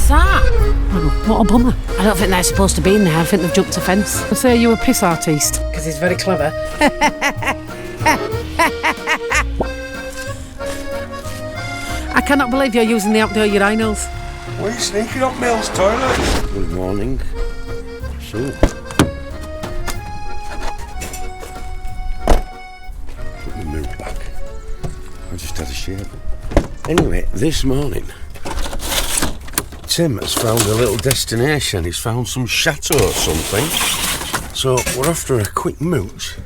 is that? Oh, what a bummer. I don't think they're supposed to be in there. I think they've jumped a fence. I say you a piss artiste. Because he's very clever. I cannot believe you're using the outdoor urinals. Why are you sneaking up Mill's toilet? Good morning. So, put the mirror back. I just had a shave. Anyway, this morning, Tim has found a little destination. He's found some chateau or something. So we're after a quick mooch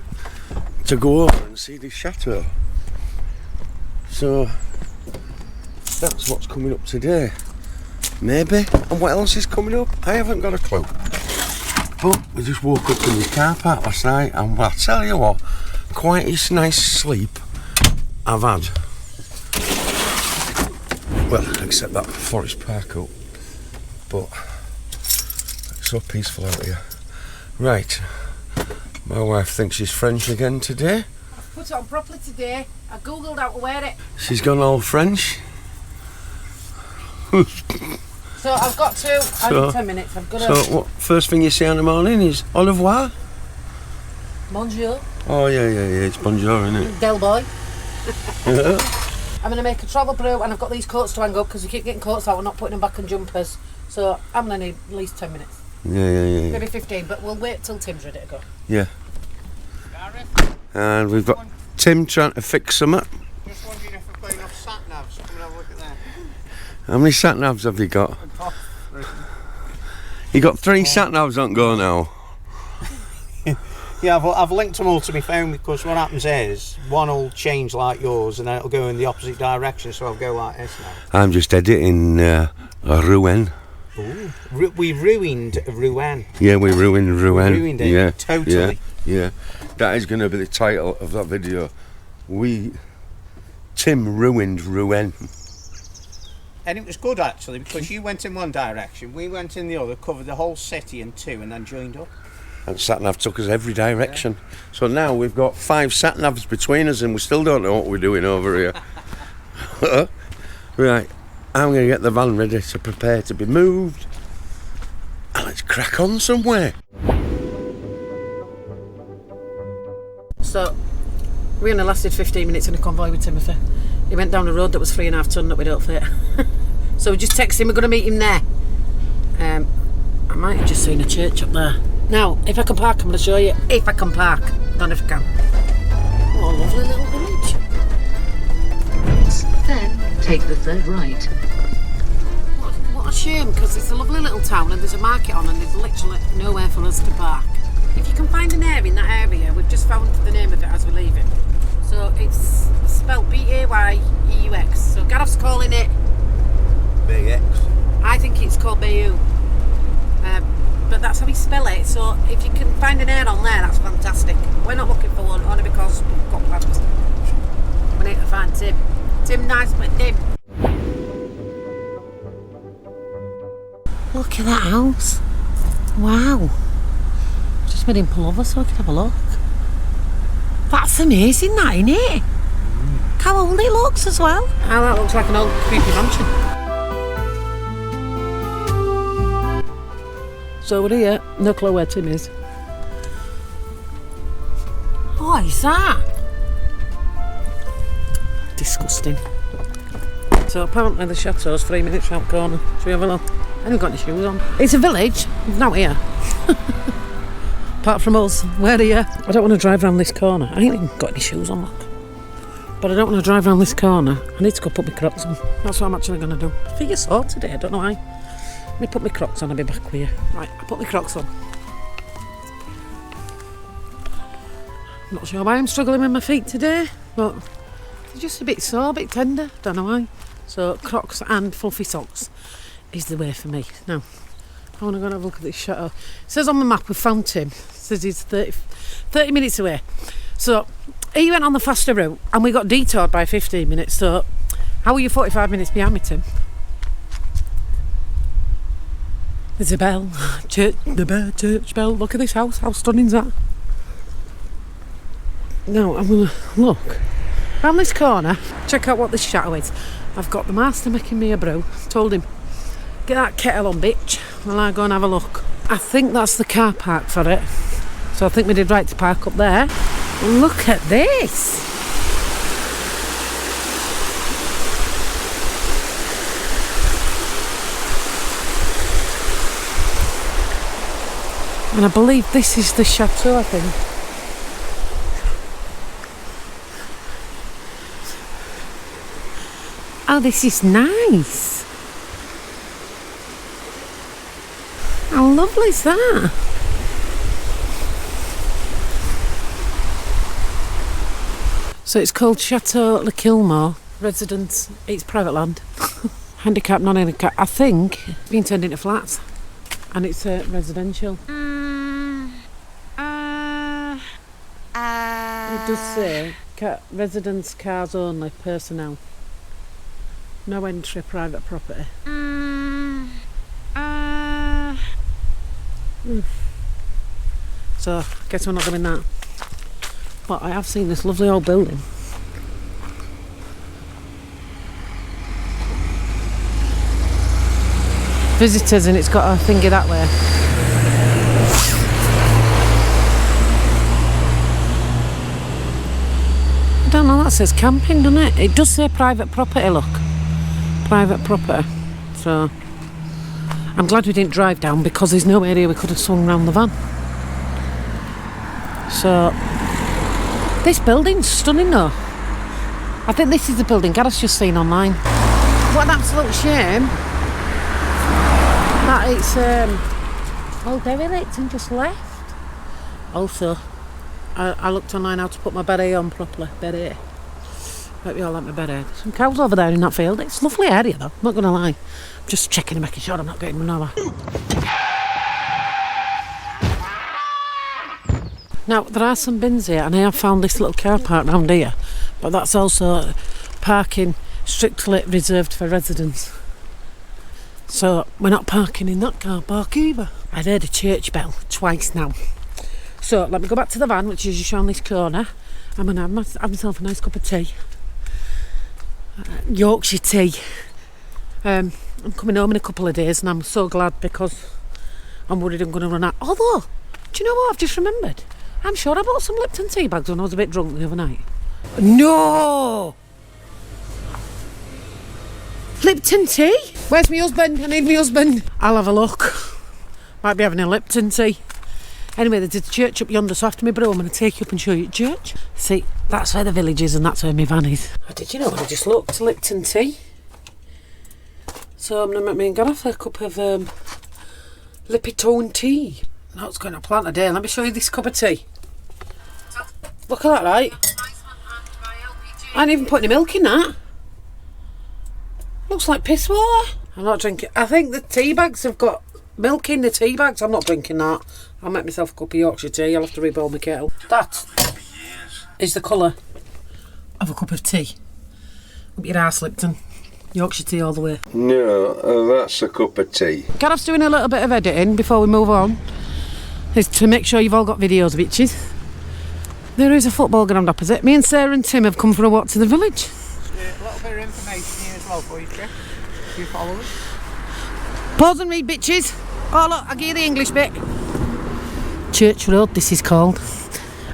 to go over and see the chateau. So that's what's coming up today. Maybe. And what else is coming up? I haven't got a clue. But we just woke up in the car park last night, and I'll tell you what, quite a nice sleep I've had. Well, except that forest park up. But it's so peaceful out here. Right. My wife thinks she's French again today. I've put it on properly today. I googled how to wear it. She's gone all French. So I've got to. I need 10 minutes. I've got to. So what? First thing you say in the morning is au revoir. Bonjour. Oh yeah. It's bonjour, isn't it? Del boy. Yeah. I'm going to make a travel brew, and I've got these coats to hang up because we keep getting coats out. We're not putting them back on jumpers. So I'm going to need at least 10 minutes. Yeah. Maybe 15, but we'll wait till Tim's ready to go. Yeah. And we've got Tim trying to fix some up. Just wondering if we've got enough sat-navs. Come and have a look at that. How many sat-navs have you got? You got 3 sat-navs on go now. Yeah, I've linked them all to my phone because what happens is one will change like yours and then it'll go in the opposite direction, so I'll go like this now. I'm just editing Rouen. Ooh. We ruined Rouen. Yeah, we ruined Rouen. We ruined it, yeah, totally. Yeah. That is going to be the title of that video. Tim ruined Rouen. And it was good actually because you went in one direction, we went in the other, covered the whole city in 2 and then joined up. And sat-nav took us every direction. Yeah. So now we've got 5 sat-navs between us and we still don't know what we're doing over here. Right, I'm going to get the van ready to prepare to be moved. And let's crack on somewhere. So we only lasted 15 minutes in a convoy with Timothy. He went down a road that was 3.5 tonne that we don't fit. So we just texted him, we're going to meet him there. I might have just seen a church up there. Now, if I can park, I'm going to show you. If I can park. I don't know if I can. Oh, lovely little village. Then, take the 3rd right. What a shame, because it's a lovely little town and there's a market on and there's literally nowhere for us to park. If you can find an area in that area, we've just found the name of it as we're leaving. So it's spelled B-A-Y-E-U-X. So Gareth's calling it... BX. I think it's called Bayou. But that's how we spell it, so if you can find an air on there, that's fantastic. We're not looking for one, only because we've got plans. We need to find Tim. Tim nice, but Tim. Look at that house. Wow. Just made him pull over so I can have a look. That's amazing, that, isn't it? How old it looks as well. Oh, that looks like an old creepy mansion. So we're here, no clue where Tim is. What is that? Disgusting. So apparently the chateau's 3 minutes round the corner. Shall we have a look? I haven't got any shoes on. It's a village, not here. Apart from us, we're here. I don't want to drive around this corner. I ain't even got any shoes on, look. But I don't want to drive around this corner. I need to go put my Crocs on. That's what I'm actually going to do. I think you're sore today, I don't know why. Let me put my Crocs on, I'll be back with you. Right, I put my Crocs on. I'm not sure why I'm struggling with my feet today, but they're just a bit sore, a bit tender, don't know why. So Crocs and fluffy socks is the way for me. Now, I want to go and have a look at this chateau. It says on the map we've found Tim. It says he's 30 minutes away. So he went on the faster route and we got detoured by 15 minutes. So how are you 45 minutes behind me, Tim? There's a bell, church bell. Look at this house, how stunning's that? Now I'm gonna look around this corner, check out what this chateau is. I've got the master making me a brew. Told him Get that kettle on, bitch, while I go and have a look. I think that's the car park for it. So I think we did right to park up there. Look at this. And I believe this is the chateau, I think. Oh, this is nice. How lovely is that? So it's called Chateau Le Kilmore Residence. It's private land. Handicap, non-handicap. I think it's been turned into flats. And it's residential. It does say residence, cars only, personnel. No entry, private property. So, I guess we're not doing that. But I have seen this lovely old building. Visitors, and it's got a thingy that way. I don't know, that says camping, doesn't it? It does say private property, look. Private property. So, I'm glad we didn't drive down because there's no area we could have swung round the van. So, this building's stunning though. I think this is the building Gareth's just seen online. What an absolute shame that it's all derelict and just left. Also, I looked online how to put my beret on properly. Beret. Hope you all like my beret. There's some cows over there in that field. It's a lovely area though, I'm not going to lie. I'm just checking and making sure I'm not getting run over. Now, there are some bins here, and I have found this little car park round here, but that's also parking strictly reserved for residents. So, we're not parking in that car park either. I heard a church bell twice now. So, let me go back to the van, which is just around this corner. I'm going to have myself a nice cup of tea. Yorkshire tea. I'm coming home in a couple of days, and I'm so glad because I'm worried I'm going to run out. Although, do you know what I've just remembered? I'm sure I bought some Lipton tea bags when I was a bit drunk the other night. No! Lipton tea? Where's my husband? I need my husband. I'll have a look. Might be having a Lipton tea. Anyway, there's a church up yonder, so after my bro, I'm going to take you up and show you church. See, that's where the village is and that's where my van is. Oh, did you know when I just looked? Lipton tea. So I'm going to make me and Gareth a cup of Lipton tea. Now it's going to plant a day. Let me show you this cup of tea. Look at that, right? I ain't even put any milk in that. Looks like piss water. I'm not drinking. I think the tea bags have got milk in the tea bags. I'm not drinking that. I'll make myself a cup of Yorkshire tea. I'll have to rebuild my kettle. That is the colour of a cup of tea. Up your arse, Lipton. Yorkshire tea all the way. No, that's a cup of tea. Gareth's doing a little bit of editing before we move on. Is to make sure you've all got videos, bitches. There is a football ground opposite. Me and Sarah and Tim have come for a walk to the village. A little bit of information here as well for you, Trish. If you follow us. Pause and read, bitches. Oh look, I'll give you the English bit. Church Road, this is called.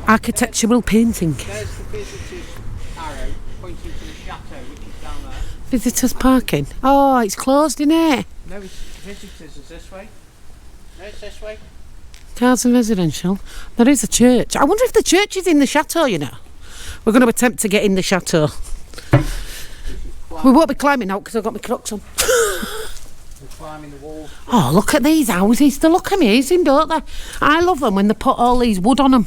Architectural painting. There's the visitor's arrow pointing to the chateau, which is down there. Visitors parking. Oh, it's closed, isn't it? No, it's visitors is this way. No, it's this way. Cars and residential. There is a church. I wonder if the church is in the chateau, you know. We're going to attempt to get in the chateau. We won't be climbing out because I've got my Crocs on. We're climbing the wall. Oh, look at these houses. They look amazing, don't they? I love them when they put all these wood on them.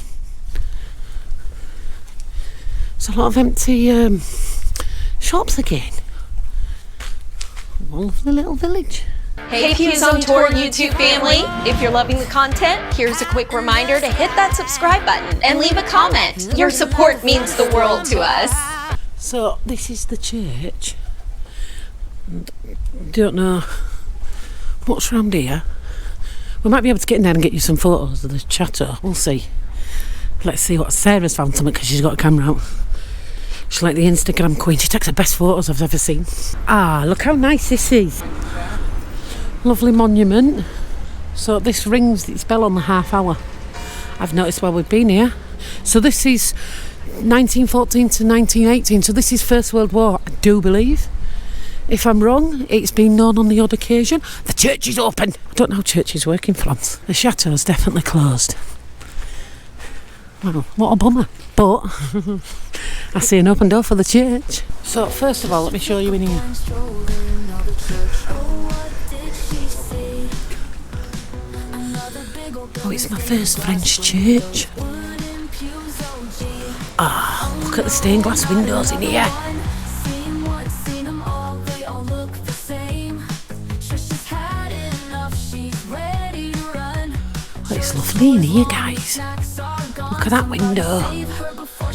There's a lot of empty shops again. Lovely little village. Hey Pughs on Tour YouTube family! If you're loving the content, here's a quick reminder to hit that subscribe button and leave a comment. Your support means the world to us. So this is the church. Don't know what's around here. We might be able to get in there and get you some photos of the chateau. We'll see. Let's see what Sarah's found something because she's got a camera out. She's like the Instagram queen. She takes the best photos I've ever seen. Ah, look how nice this is. Lovely monument. So this rings its bell on the half hour. I've noticed while we've been here. So this is 1914 to 1918. So this is First World War, I do believe. If I'm wrong, it's been known on the odd occasion. The church is open. I don't know how churches work in France. The chateau's definitely closed. Well, what a bummer. But I see an open door for the church. So first of all, let me show you in here. Oh, it's my first French church. Ah, look at the stained glass windows in here. Oh, it's lovely in here, guys. Look at that window.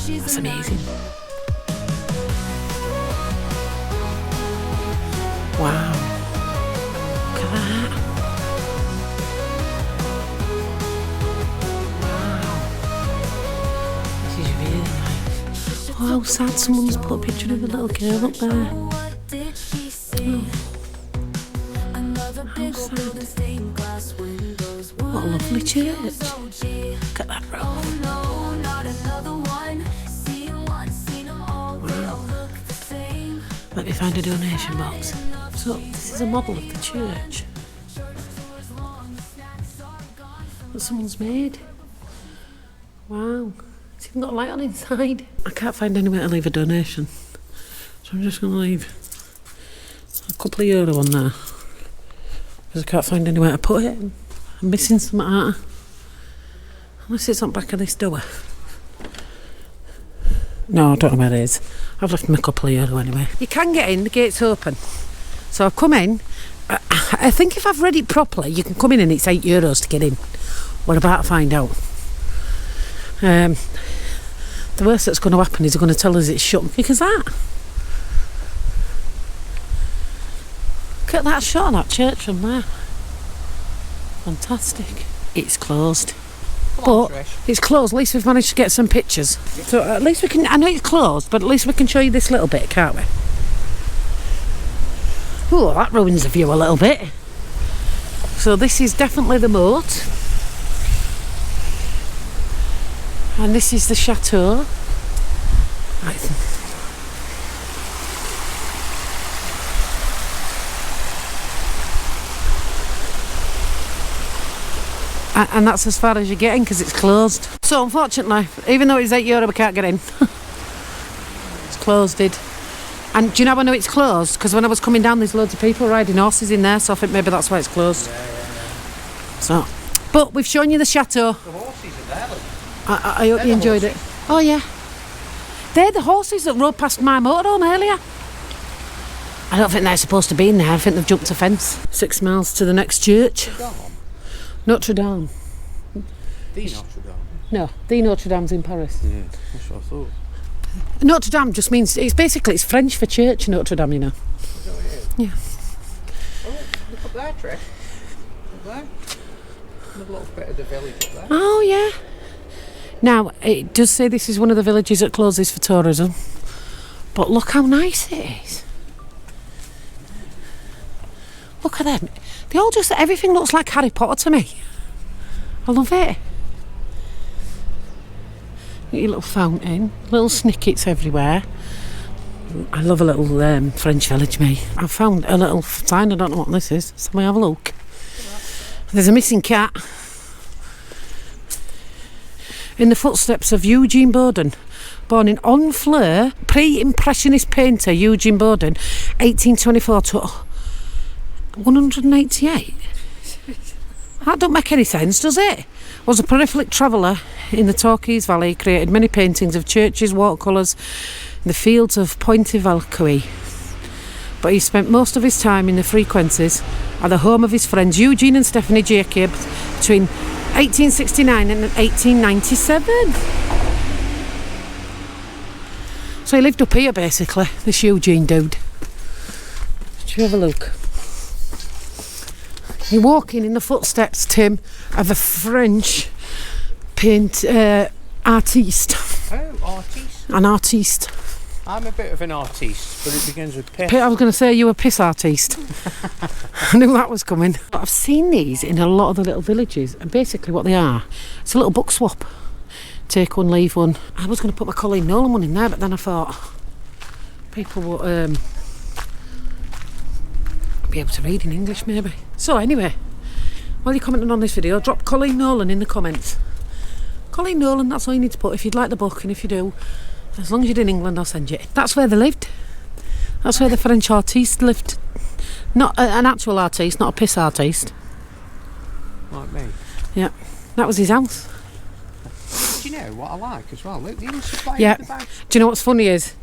That's amazing. Wow. Look at that. Oh, how sad someone's put a picture of a little girl up there. Oh. How sad. What a lovely church. Look at that roof. Wow. Let me find a donation box. So, this is a model of the church that someone's made. Wow. It's even got a light on inside. I can't find anywhere to leave a donation, so I'm just going to leave a couple of euro on there because I can't find anywhere to put it. I'm missing some art, unless it's on the back of this door. No, I don't know where it is. I've left them a couple of euro anyway. You can get in, the gate's open. So I've come in. I think if I've read it properly, you can come in and it's €8 to get in. We're about to find out. The worst that's going to happen is they're going to tell us it's shut. Look at that. Look at that shot of that church from there. Fantastic. It's closed. But it's closed. At least we've managed to get some pictures. So at least we can. I know it's closed, but at least we can show you this little bit, can't we? Oh, that ruins the view a little bit. So this is definitely the moat. And this is the chateau. Right. And that's as far as you're getting because it's closed. So unfortunately, even though it's €8, we can't get in. It's closed. And do you know I know it's closed? Because when I was coming down, there's loads of people riding horses in there, so I think maybe that's why it's closed. So, but we've shown you the chateau. The horses are there. I hope you enjoyed it. Oh yeah. They're the horses that rode past my motorhome earlier. I don't think they're supposed to be in there. I think they've jumped a fence. 6 miles to the next church. Notre Dame. The Notre Dame? No, the Notre Dame's in Paris. Yeah, that's what I thought. Notre Dame just means, it's French for church, Notre Dame, you know. Is that what it is? Yeah. Oh, look up there, Trish. Up there. Another little bit of the village up there. Oh yeah. Now, it does say this is one of the villages that closes for tourism. But look how nice it is. Look at them. They all just, everything looks like Harry Potter to me. I love it. Your little fountain, little snickets everywhere. I love a little French village, me. I found a little sign, I don't know what this is, so we have a look. There's a missing cat. In the footsteps of Eugene Boden, born in Honfleur, pre-impressionist painter Eugene Boden, 1824 to 188. That don't make any sense, does it? Was a prolific traveller in the Torquay Valley, created many paintings of churches, watercolours, in the fields of Pointe-Valcois. But he spent most of his time in the frequencies at the home of his friends Eugene and Stephanie Jacob between 1869 and 1897. So he lived up here basically, this Eugene dude. Should you have a look? You're walking in the footsteps, Tim, of a French artiste. Oh, artiste. An artiste. I'm a bit of an artiste, but it begins with piss. I was going to say you were a piss artiste. I knew that was coming. I've seen these in a lot of the little villages, and basically what they are, it's a little book swap. Take one, leave one. I was going to put my Colleen Nolan one in there, but then I thought people would be able to read in English maybe. So anyway, while you're commenting on this video, drop Colleen Nolan in the comments. Colleen Nolan, that's all you need to put if you'd like the book, and if you do, as long as you're in England, I'll send you it. That's where they lived. That's where the French artiste lived. Not an actual artiste, not a piss artiste. Like me. Yeah, that was his house. Do you know what I like as well? Look, the supply Yeah. the bag. Do you know what's funny is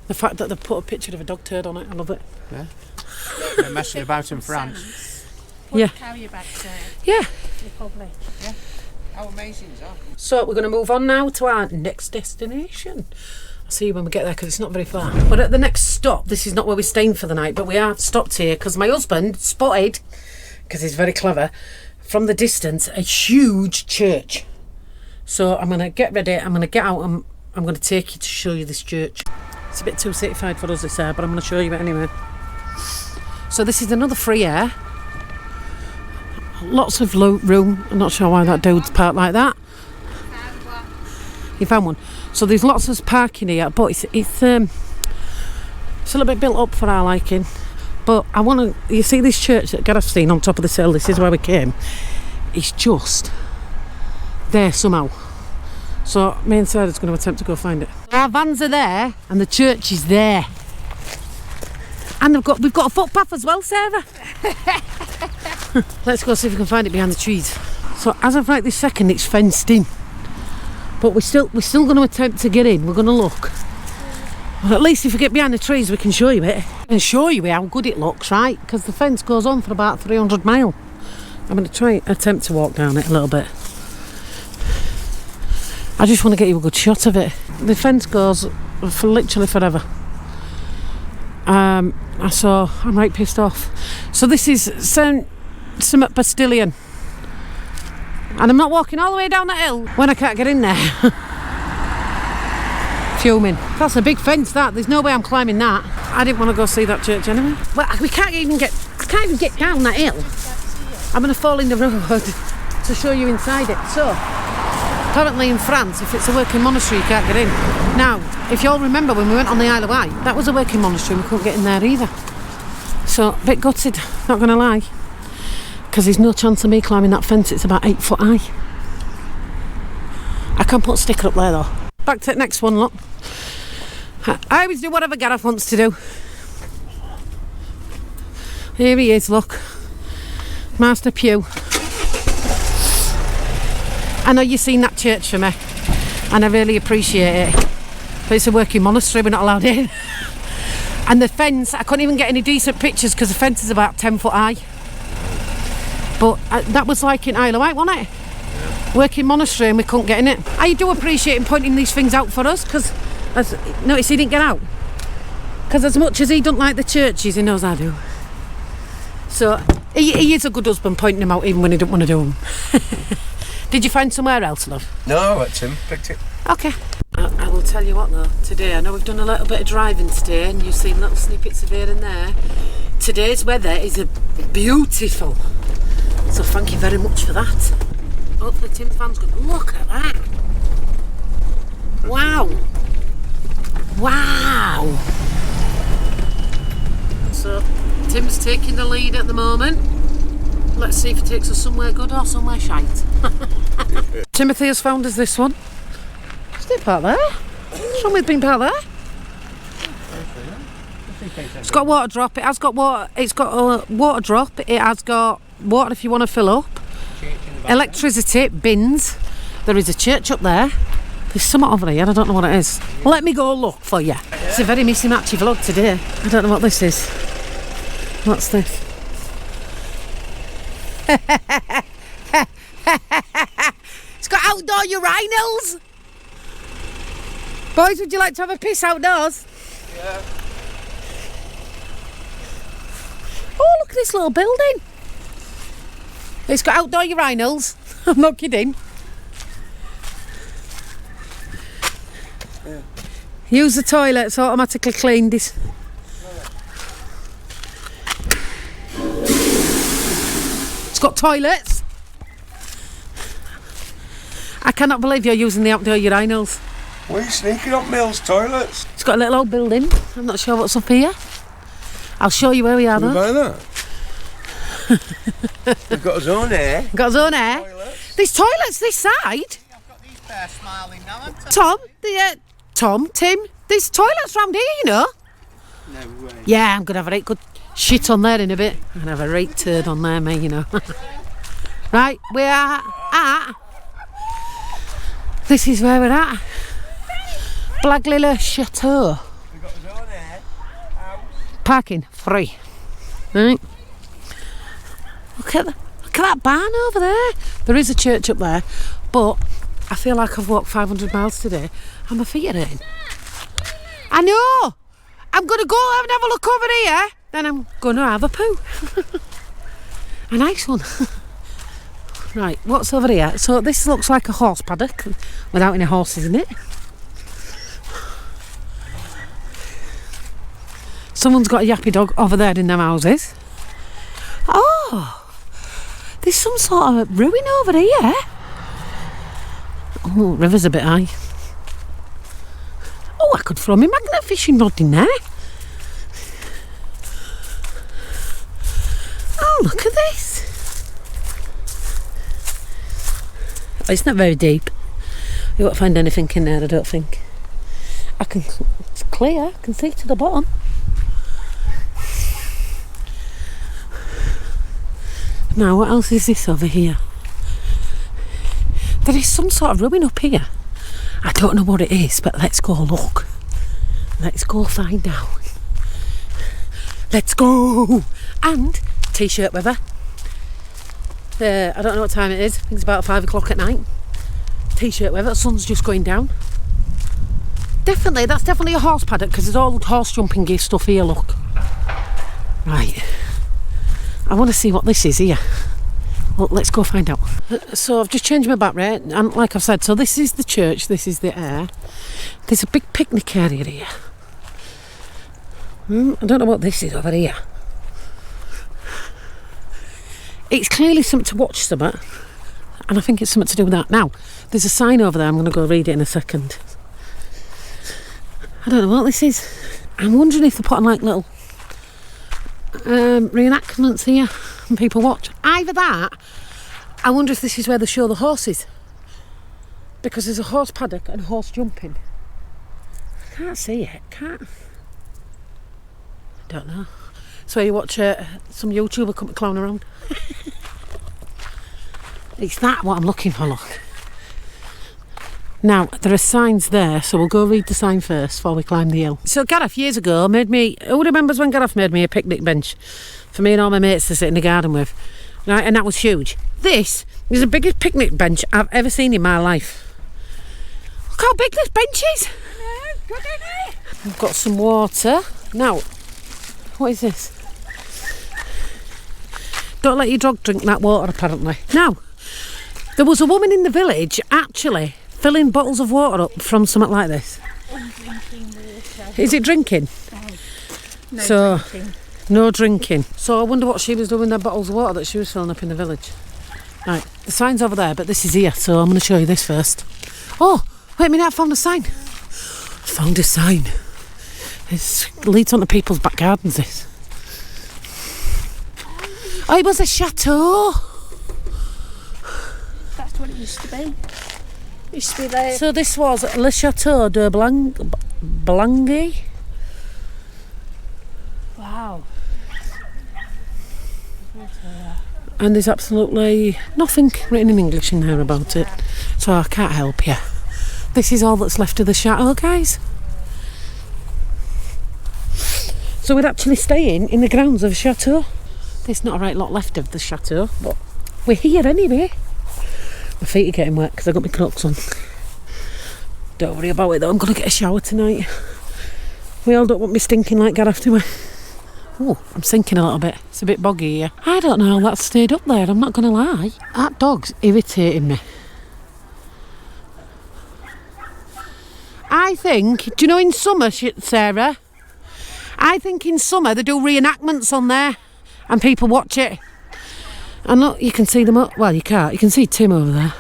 the fact that they put a picture of a dog turd on it. I love it. Yeah. They're messing about in France. Yeah. Carry your back to Yeah. Republic. How amazing is that? So we're going to move on now to our next destination. I'll see you when we get there because it's not very far. But at the next stop, this is not where we're staying for the night, but we have stopped here because my husband spotted, because he's very clever, from the distance, a huge church. So I'm going to get ready, I'm going to get out, and I'm going to take you to show you this church. It's a bit too citified for us this air, but I'm going to show you it anyway. So this is another free air. Lots of room. I'm not sure why that dude's parked like that. You found one. So there's lots of parking here, but it's a little bit built up for our liking. But I want to. You see this church that Gareth's seen on top of this hill? This is where we came. It's just there somehow. So me and Sarah's going to attempt to go find it. Our vans are there, and the church is there. And we've got a footpath as well, Sarah. Let's go see if we can find it behind the trees. So as of right this second, it's fenced in, but we're still going to attempt to get in. We're going to look. Well, at least if we get behind the trees, we can show you it and show you how good it looks, right? Because the fence goes on for about 300 miles. I'm going to try attempt to walk down it a little bit. I just want to get you a good shot of it. The fence goes for literally forever. So I'm right pissed off. So this is St. Bastillion, and I'm not walking all the way down that hill when I can't get in there. Fuming. That's a big fence, that. There's no way I'm climbing that. I didn't want to go see that church anyway. Well, we can't even get down that hill. I'm going to fall in the road to show you inside it. So apparently in France, if it's a working monastery, you can't get in. Now, if you all remember when we went on the Isle of Wight, that was a working monastery and we couldn't get in there either. So, a bit gutted, not going to lie. Because there's no chance of me climbing that fence, it's about 8 foot high. I can put a sticker up there though. Back to the next one, look. I always do whatever Gareth wants to do. Here he is, look. Master Pugh. I know you've seen that church for me, and I really appreciate it. But it's a working monastery, we're not allowed in. And the fence, I couldn't even get any decent pictures because the fence is about 10 foot high. But that was like in Isle of Wight, wasn't it? Yeah. Working monastery and we couldn't get in it. I do appreciate him pointing these things out for us because, notice he didn't get out. Because as much as he don't like the churches, he knows I do. So he is a good husband pointing them out even when he don't want to do them. Did you find somewhere else, love? No, that's him. Picked it. Okay. I will tell you what though, today, I know we've done a little bit of driving today and you've seen little snippets of here and there. Today's weather is beautiful. So thank you very much for that. Hopefully Tim Fan's going to look at that. Wow. Wow. So Tim's taking the lead at the moment. Let's see if he takes us somewhere good or somewhere shite. Timothy has found us this one. Stay parked there. What's wrong with being parked there? It's got a water drop. It has got water. It's got a water drop. It has got water if you want to fill up. Electricity, bins. There is a church up there. There's something over here. I don't know what it is. Let me go look for you. It's a very missy-matchy vlog today. I don't know what this is. What's this? It's got outdoor urinals. Boys, would you like to have a piss outdoors? Yeah. Oh, look at this little building. It's got outdoor urinals. I'm not kidding. Use the toilet, it's automatically cleaned. It's got toilets. I cannot believe you're using the outdoor urinals. Why are you sneaking up Mill's toilets? It's got a little old building. I'm not sure what's up here. I'll show you where we are Can we though. buy that? We've got his own air. Got his own air. Toilets. There's toilets this side. I've got these pair smiling now, haven't I? Tim, there's toilets round here, you know. No way. Yeah, I'm going to have a right good shit on there in a bit. I'm going to have a right turd on there, mate, you know. Right, we are at... This is where we're at. Blaglila Chateau. We've got his own air. Parking free. Right. Look at that barn over there. There is a church up there, but I feel like I've walked 500 miles today and my feet are hurting. I know. I'm going to go and have a look over here. Then I'm going to have a poo. A nice one. Right, what's over here? So this looks like a horse paddock without any horses in it. Someone's got a yappy dog over there in them houses. Oh, there's some sort of ruin over here. Oh, river's a bit high. Oh, I could throw my magnet fishing rod in there. Oh, look at this. Oh, it's not very deep. You won't find anything in there, I don't think. It's clear, I can see to the bottom. Now, what else is this over here? There is some sort of ruin up here. I don't know what it is, but let's go look. Let's go find out. Let's go! And t-shirt weather. I don't know what time it is. I think it's about 5 o'clock at night. T-shirt weather. The sun's just going down. Definitely, that's definitely a horse paddock because there's all horse jumping gear stuff here, look. Right. I want to see what this is here. Well, let's go find out. So I've just changed my battery, and like I've said, so this is the church, this is the air. There's a big picnic area here. I don't know what this is over here. It's clearly something to watch something, and I think it's something to do with that. Now, there's a sign over there, I'm going to go read it in a second. I don't know what this is. I'm wondering if they're putting like little reenactments here and people watch. Either that, I wonder if this is where they show the horses, because there's a horse paddock and horse jumping. I can't see it, don't know. So you watch some YouTuber come clown around. It's that what I'm looking for, look. Now, there are signs there, so we'll go read the sign first before we climb the hill. So Gareth, years ago, made me... Who remembers when Gareth made me a picnic bench for me and all my mates to sit in the garden with? Right, and that was huge. This is the biggest picnic bench I've ever seen in my life. Look how big this bench is. Good, isn't it? We've got some water. Now, what is this? Don't let your dog drink that water, apparently. Now, there was a woman in the village, actually, filling bottles of water up from something like this. Is it drinking? No drinking. No drinking. So I wonder what she was doing with the bottles of water that she was filling up in the village. Right, the sign's over there, but this is here, so I'm going to show you this first. Oh, wait a minute, I found a sign. Found a sign. It leads onto people's back gardens, this. Oh, it was a chateau. That's what it used to be. It used to be there. So this was Le Chateau de Blangy. Wow. And there's absolutely nothing written in English in there about it, so I can't help you. This is all that's left of the chateau, guys. So we're actually staying in the grounds of a chateau. There's not a right lot left of the chateau, but we're here anyway. My feet are getting wet because I've got my Crocs on. Don't worry about it though, I'm going to get a shower tonight. We all don't want me stinking like Gareth, do we? Oh, I'm sinking a little bit. It's a bit boggy here. I don't know how that stayed up there, I'm not going to lie. That dog's irritating me. I think, do you know in summer, Sarah? I think in summer they do reenactments on there and people watch it. And look, you can see them up. Well, you can't. You can see Tim over there.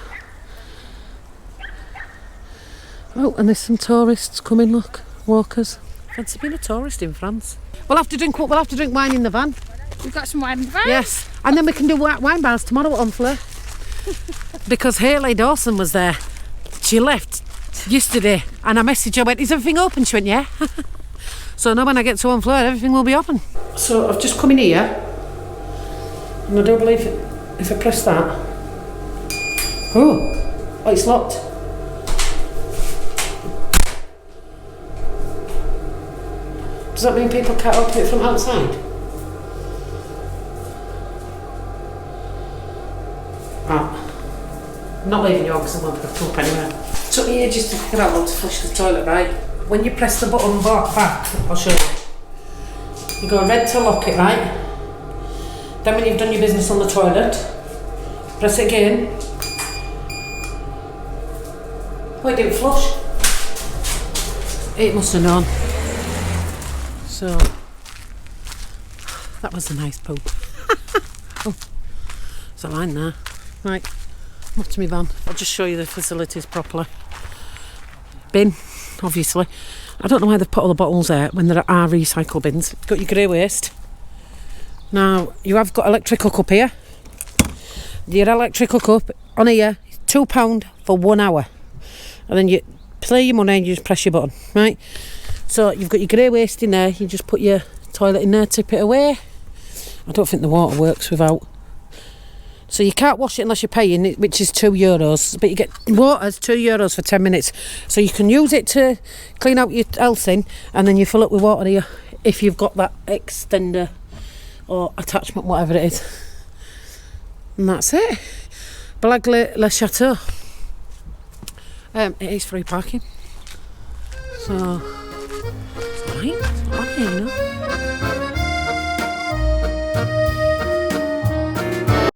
Oh, and there's some tourists coming, look. Walkers. Fancy being a tourist in France. We'll have to drink wine in the van. We've got some wine in the van. Yes. And then we can do wine bars tomorrow at Onfleur. Because Hayley Dawson was there. She left yesterday and I messaged her, went, is everything open? She went, yeah. So now when I get to Onfleur, everything will be open. So I've just come in here and I don't believe if I press that. Oh, it's locked. Does that mean people can't open it from outside? Right. I'm not leaving you on because I'm going to put up anyway. It took me ages to figure out how to flush the toilet, right? When you press the button back, I'll show you. You go red to lock it, right? Then when you've done your business on the toilet, press it again. Oh, it didn't flush. It must have known. So, that was a nice poop. Oh, there's a line there. Right, I'm off to my van. I'll just show you the facilities properly. Bin, obviously. I don't know why they've put all the bottles there when there are recycle bins. You've got your grey waste. Now, you have got electric hookup here. Your electric hookup on here is £2 for 1 hour. And then you play your money and you just press your button, right? So you've got your grey waste in there, you just put your toilet in there, tip it away. I don't think the water works without. So you can't wash it unless you're paying, which is €2. But you get water's €2 for 10 minutes. So you can use it to clean out your else in, and then you fill it with water here if you've got that extender or attachment, whatever it is. And that's it. Blague le Chateau. It is free parking. So, it's nice.